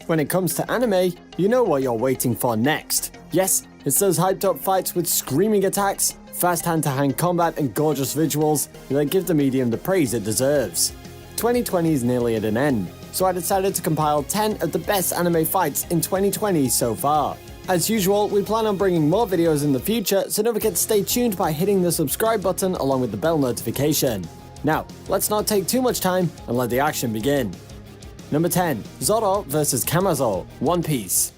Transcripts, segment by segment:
When it comes to anime, you know what you're waiting for next. Yes, it's those hyped up fights with screaming attacks, fast hand-to-hand combat and gorgeous visuals that give the medium the praise it deserves. 2020 is nearly at an end, so I decided to compile 10 of the best anime fights in 2020 so far. As usual, we plan on bringing more videos in the future, so don't forget to stay tuned by hitting the subscribe button along with the bell notification. Now, let's not take too much time and let the action begin. Number 10. Zoro vs Kamazo, One Piece.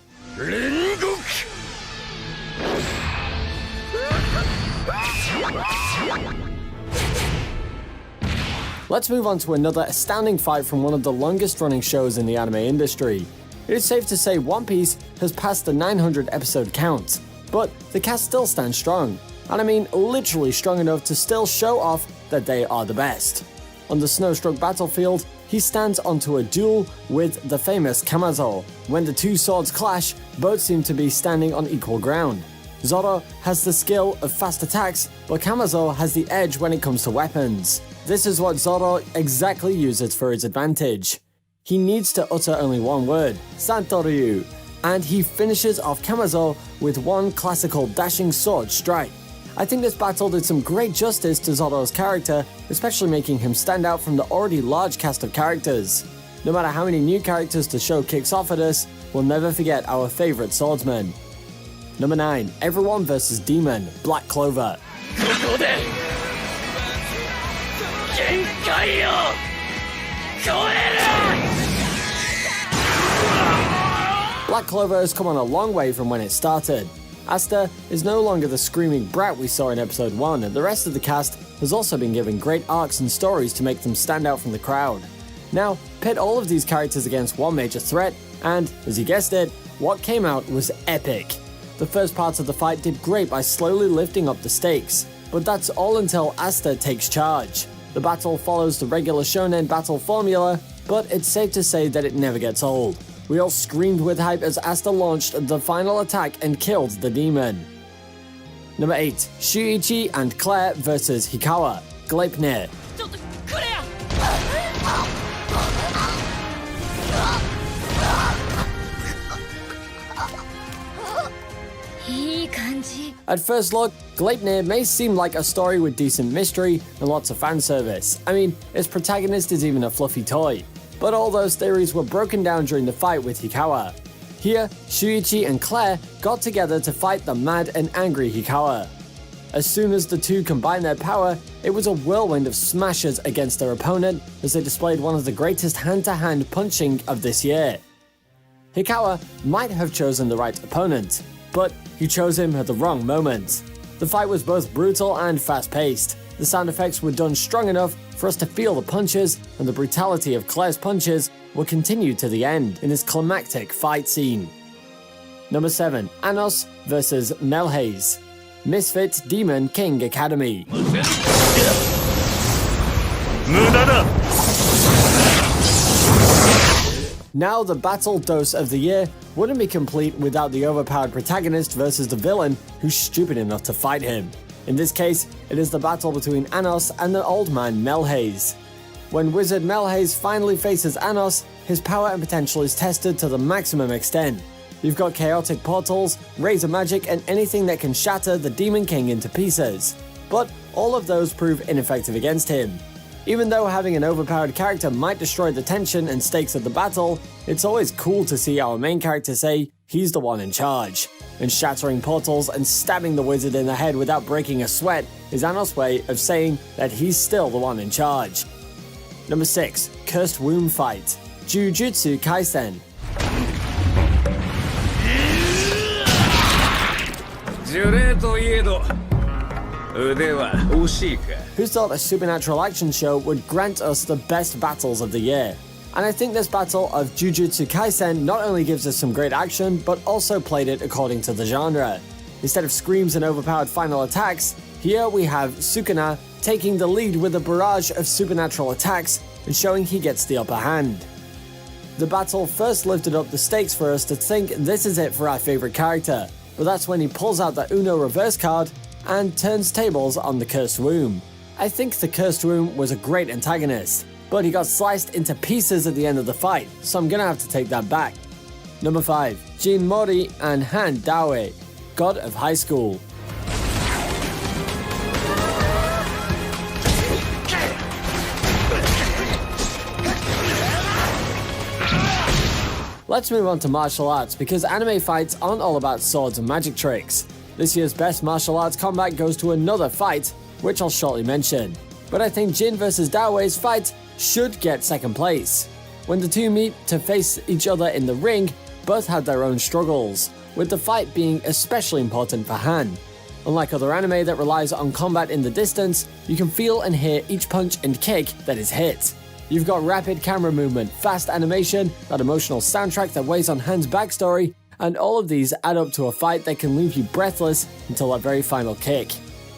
Let's move on to another astounding fight from one of the longest running shows in the anime industry. It is safe to say One Piece has passed the 900 episode count, but the cast still stands strong, and I mean literally strong enough to still show off that they are the best. On the snow-struck battlefield, he stands onto a duel with the famous Kamazo. When the two swords clash, both seem to be standing on equal ground. Zoro has the skill of fast attacks, but Kamazo has the edge when it comes to weapons. This is what Zoro exactly uses for his advantage. He needs to utter only one word, Santoryu, and he finishes off Kamazo with one classical dashing sword strike. I think this battle did some great justice to Zoro's character, especially making him stand out from the already large cast of characters. No matter how many new characters the show kicks off at us, we'll never forget our favorite swordsman. Number 9. Everyone vs Demon, Black Clover. Black Clover has come on a long way from when it started. Asta is no longer the screaming brat we saw in episode 1, and the rest of the cast has also been given great arcs and stories to make them stand out from the crowd. Now, pit all of these characters against one major threat, and, as you guessed it, what came out was epic. The first parts of the fight did great by slowly lifting up the stakes, but that's all until Asta takes charge. The battle follows the regular shonen battle formula, but it's safe to say that it never gets old. We all screamed with hype as Asta launched the final attack and killed the demon. Number 8. Shuichi and Claire vs Hikawa, Gleipnir. At first look, Gleipnir may seem like a story with decent mystery and lots of fan service. I mean, its protagonist is even a fluffy toy. But all those theories were broken down during the fight with Hikawa. Here, Shuichi and Claire got together to fight the mad and angry Hikawa. As soon as the two combined their power, it was a whirlwind of smashes against their opponent as they displayed one of the greatest hand-to-hand punching of this year. Hikawa might have chosen the right opponent, but he chose him at the wrong moment. The fight was both brutal and fast-paced. The sound effects were done strong enough for us to feel the punches, and the brutality of Claire's punches will continue to the end in this climactic fight scene. Number 7. Anos vs Melhaze, Misfit Demon King Academy. Now the battle dose of the year wouldn't be complete without the overpowered protagonist versus the villain who's stupid enough to fight him. In this case, it is the battle between Anos and the old man Melhaze. When Wizard Melhaze finally faces Anos, his power and potential is tested to the maximum extent. You've got chaotic portals, razor magic, and anything that can shatter the Demon King into pieces. But all of those prove ineffective against him. Even though having an overpowered character might destroy the tension and stakes of the battle, it's always cool to see our main character say he's the one in charge. And shattering portals and stabbing the wizard in the head without breaking a sweat is Anos' way of saying that he's still the one in charge. Number 6. Cursed Womb Fight, Jujutsu Kaisen. Who thought a supernatural action show would grant us the best battles of the year? And I think this battle of Jujutsu Kaisen not only gives us some great action, but also played it according to the genre. Instead of screams and overpowered final attacks, here we have Sukuna taking the lead with a barrage of supernatural attacks and showing he gets the upper hand. The battle first lifted up the stakes for us to think this is it for our favorite character, but that's when he pulls out the Uno reverse card and turns tables on the Cursed Womb. I think the Cursed Womb was a great antagonist, but he got sliced into pieces at the end of the fight, so I'm gonna have to take that back. Number 5. Jin Mori and Han Daoe, God of High School. Let's move on to martial arts, because anime fights aren't all about swords and magic tricks. This year's best martial arts combat goes to another fight, which I'll shortly mention. But I think Jin vs Daoe's fight should get second place. When the two meet to face each other in the ring, both had their own struggles, with the fight being especially important for Han. Unlike other anime that relies on combat in the distance, you can feel and hear each punch and kick that is hit. You've got rapid camera movement, fast animation, that emotional soundtrack that weighs on Han's backstory, and all of these add up to a fight that can leave you breathless until that very final kick.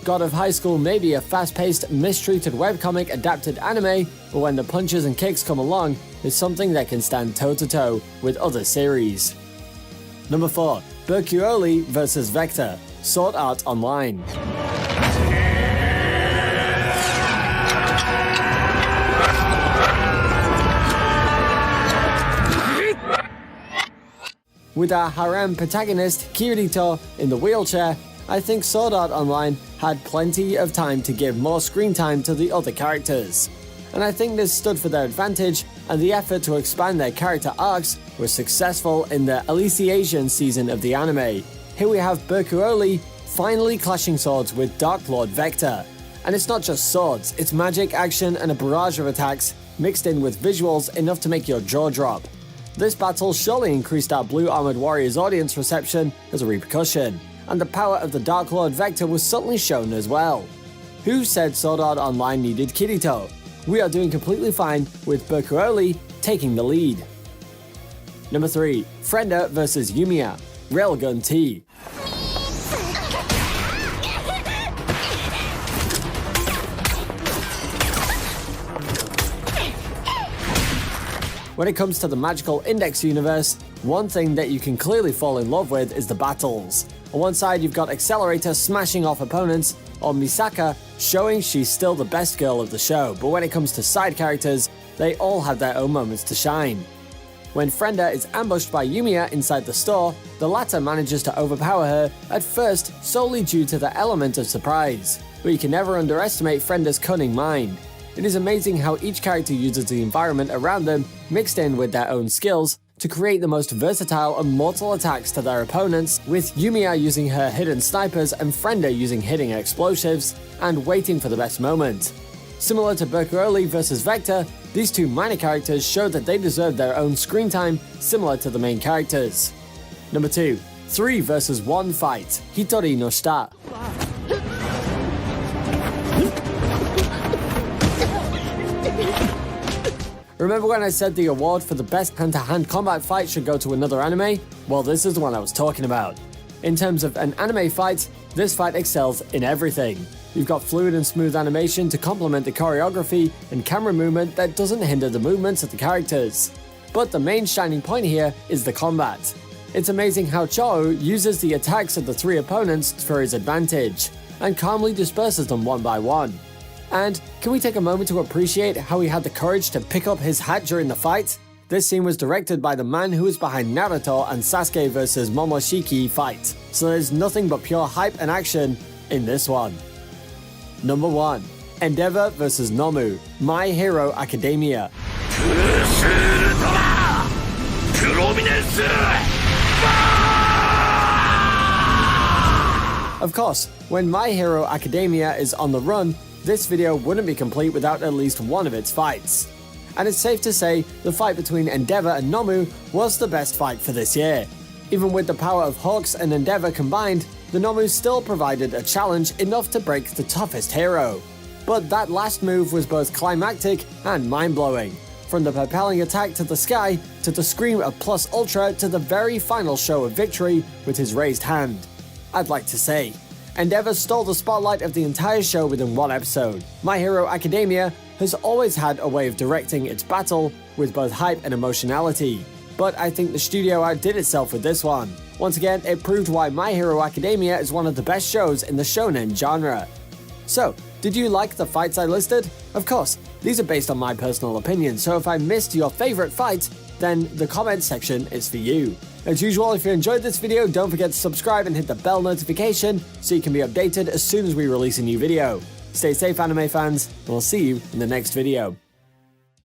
God of High School may be a fast-paced, mistreated webcomic adapted anime, but when the punches and kicks come along, it's something that can stand toe-to-toe with other series. Number 4. Berkuoli vs Vector, Sword Art Online. With our harem protagonist, Kirito, in the wheelchair, I think Sword Art Online had plenty of time to give more screen time to the other characters. And I think this stood for their advantage, and the effort to expand their character arcs was successful in the Alicization season of the anime. Here we have Berkuoli finally clashing swords with Dark Lord Vector. And it's not just swords, it's magic, action, and a barrage of attacks mixed in with visuals enough to make your jaw drop. This battle surely increased our Blue Armored Warriors audience reception as a repercussion, and the power of the Dark Lord Vector was subtly shown as well. Who said Sword Art Online needed Kirito? We are doing completely fine with Berkuoli taking the lead. Number 3. Frenda vs Yumiya, Railgun T. When it comes to the magical Index universe, one thing that you can clearly fall in love with is the battles. On one side you've got Accelerator smashing off opponents, or Misaka showing she's still the best girl of the show, but when it comes to side characters, they all have their own moments to shine. When Frenda is ambushed by Yumiya inside the store, the latter manages to overpower her, at first solely due to the element of surprise, but you can never underestimate Frenda's cunning mind. It is amazing how each character uses the environment around them, mixed in with their own skills, to create the most versatile and mortal attacks to their opponents, with Yumiya using her hidden snipers and Frenda using hidden explosives, and waiting for the best moment. Similar to Berkuoli vs Vector, these two minor characters show that they deserve their own screen time, similar to the main characters. Number 2. 3 vs 1 fight, Hitori no Shita. Remember when I said the award for the best hand-to-hand combat fight should go to another anime? Well, this is the one I was talking about. In terms of an anime fight, this fight excels in everything. You've got fluid and smooth animation to complement the choreography and camera movement that doesn't hinder the movements of the characters. But the main shining point here is the combat. It's amazing how Chou uses the attacks of the three opponents for his advantage, and calmly disperses them one by one. And can we take a moment to appreciate how he had the courage to pick up his hat during the fight? This scene was directed by the man who was behind Naruto and Sasuke vs Momoshiki fight, so there's nothing but pure hype and action in this one. Number 1. Endeavor vs Nomu, My Hero Academia. Of course, when My Hero Academia is on the run, this video wouldn't be complete without at least one of its fights. And it's safe to say the fight between Endeavor and Nomu was the best fight for this year. Even with the power of Hawks and Endeavor combined, the Nomu still provided a challenge enough to break the toughest hero. But that last move was both climactic and mind-blowing. From the propelling attack to the sky, to the scream of Plus Ultra, to the very final show of victory with his raised hand. I'd like to say, Endeavor stole the spotlight of the entire show within one episode. My Hero Academia has always had a way of directing its battle with both hype and emotionality, but I think the studio outdid itself with this one. Once again, it proved why My Hero Academia is one of the best shows in the shonen genre. So, did you like the fights I listed? Of course, These are based on my personal opinion, so if I missed your favorite fight, then the comment section is for you. As usual, if you enjoyed this video, don't forget to subscribe and hit the bell notification so you can be updated as soon as we release a new video. Stay safe, anime fans, and we'll see you in the next video.